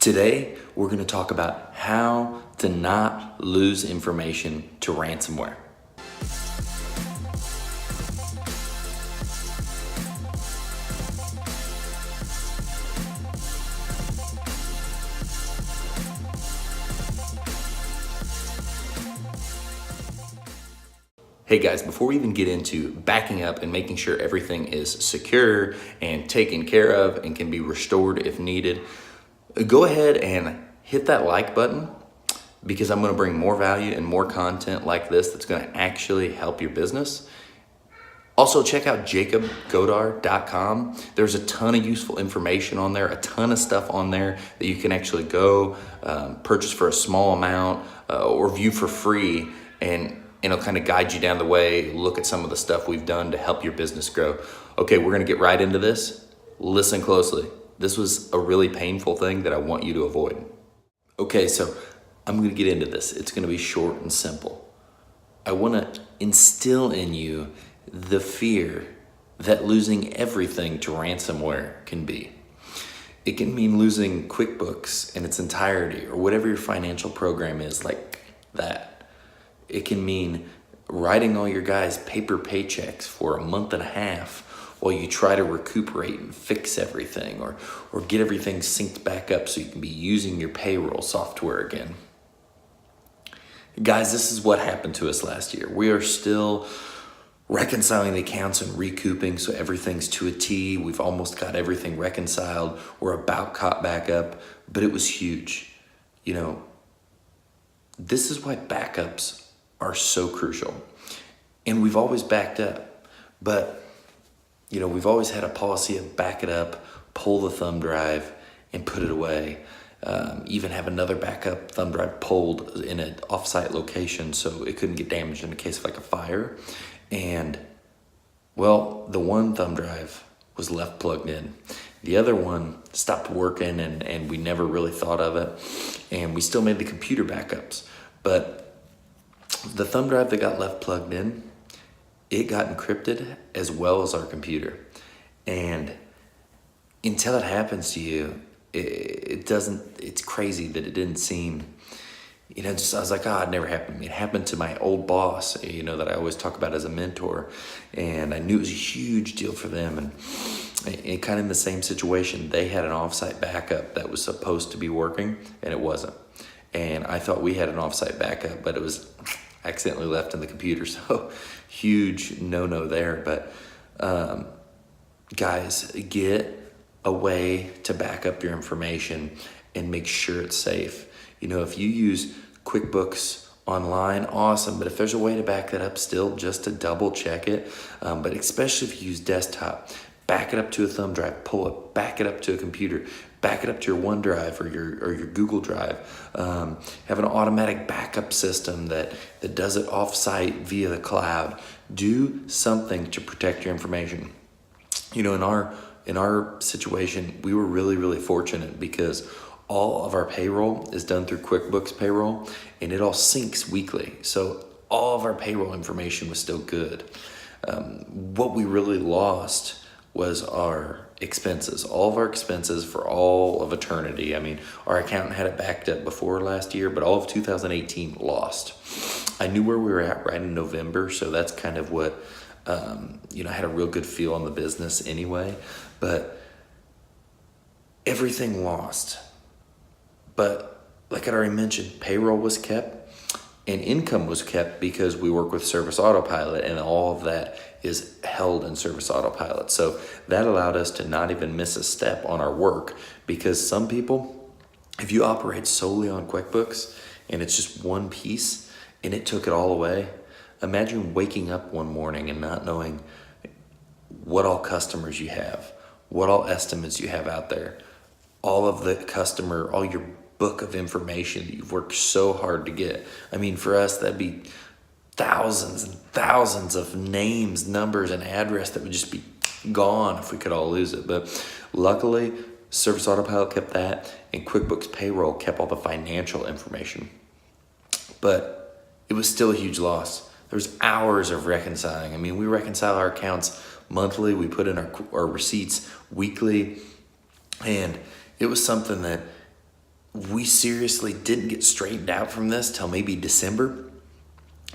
Today, we're going to talk about how to not lose information to ransomware. Hey guys, before we even get into backing up and making sure everything is secure and taken care of and can be restored if needed, go ahead and hit that like button because I'm going to bring more value and more content like this that's going to actually help your business. Also, check out jacobgodar.com. There's a ton of useful information on there, a ton of stuff on there that you can actually go purchase for a small amount or view for free, and it'll kind of guide you down the way, look at some of the stuff we've done to help your business grow. Okay, we're going to get right into this. Listen closely. This was a really painful thing that I want you to avoid. Okay, so I'm going to get into this. It's going to be short and simple. I want to instill in you the fear that losing everything to ransomware can be. It can mean losing QuickBooks in its entirety or whatever your financial program is, like that. It can mean writing all your guys' paper paychecks for a month and a half while you try to recuperate and fix everything or get everything synced back up so you can be using your payroll software again. Guys, this is what happened to us last year. We are still reconciling the accounts and recouping so everything's to a T. We've almost got everything reconciled. We're about caught back up, but it was huge. You know, this is why backups are so crucial. And we've always backed up, but you know, we've always had a policy of back it up, pull the thumb drive and put it away. Even have another backup thumb drive pulled in an offsite location so it couldn't get damaged in the case of like a fire. And well, the one thumb drive was left plugged in. The other one stopped working and we never really thought of it. And we still made the computer backups. But the thumb drive that got left plugged in, it got encrypted as well as our computer. And until it happens to you, it's crazy that it didn't seem, you know, I was like, it never happened to me. It happened to my old boss, you know, that I always talk about as a mentor. And I knew it was a huge deal for them. And kind of in the same situation, they had an offsite backup that was supposed to be working and it wasn't. And I thought we had an offsite backup, but it was accidentally left in the computer. So huge no-no there. But guys, get a way to back up your information and make sure it's safe. You know, if you use QuickBooks online, awesome. But if there's a way to back that up still, just to double check it. But especially if you use desktop, back it up to a thumb drive, pull it, back it up to a computer, back it up to your OneDrive or your Google Drive. Have an automatic backup system that does it offsite via the cloud. Do something to protect your information. You know, in our situation, we were really, really fortunate because all of our payroll is done through QuickBooks Payroll and it all syncs weekly. So all of our payroll information was still good. What we really lost was our expenses, all of our expenses for all of eternity. I mean, our accountant had it backed up before last year, but all of 2018 lost. I knew where we were at right in November, so that's kind of what, you know, I had a real good feel on the business anyway, but everything lost. But like I already mentioned, payroll was kept and income was kept because we work with Service Autopilot and all of that is held in Service Autopilot. So that allowed us to not even miss a step on our work, because some people, if you operate solely on QuickBooks and it's just one piece and it took it all away, imagine waking up one morning and not knowing what all customers you have, what all estimates you have out there, all of the customer, all your book of information that you've worked so hard to get. I mean, for us, that'd be thousands and thousands of names, numbers, and address that would just be gone if we could all lose it. But luckily, Service Autopilot kept that, and QuickBooks Payroll kept all the financial information. But it was still a huge loss. There was hours of reconciling. I mean, we reconcile our accounts monthly. We put in our receipts weekly. And it was something that we seriously didn't get straightened out from this till maybe December.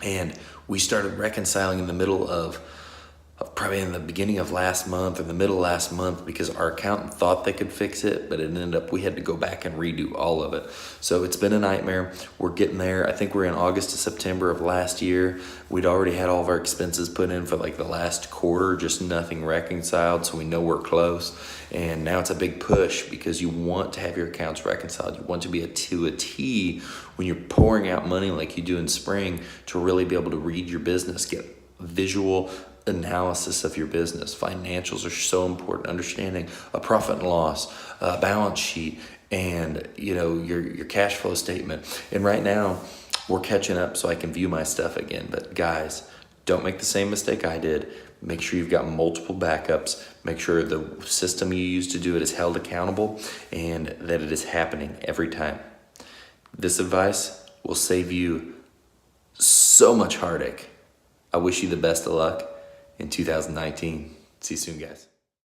And we started reconciling in the middle of probably in the beginning of last month or the middle of last month, because our accountant thought they could fix it, but it ended up we had to go back and redo all of it. So it's been a nightmare. We're getting there. I think we're in August to September of last year. We'd already had all of our expenses put in for like the last quarter, just nothing reconciled, so we know we're close. And now it's a big push because you want to have your accounts reconciled. You want to be to a T when you're pouring out money like you do in spring, to really be able to read your business, get visual analysis of your business. Financials are so important. Understanding a profit and loss, a balance sheet, and your cash flow statement. And right now we're catching up so I can view my stuff again. But guys, don't make the same mistake I did. Make sure you've got multiple backups. Make sure the system you use to do it is held accountable and that it is happening every time. This advice will save you so much heartache. I wish you the best of luck in 2019. See you soon, guys.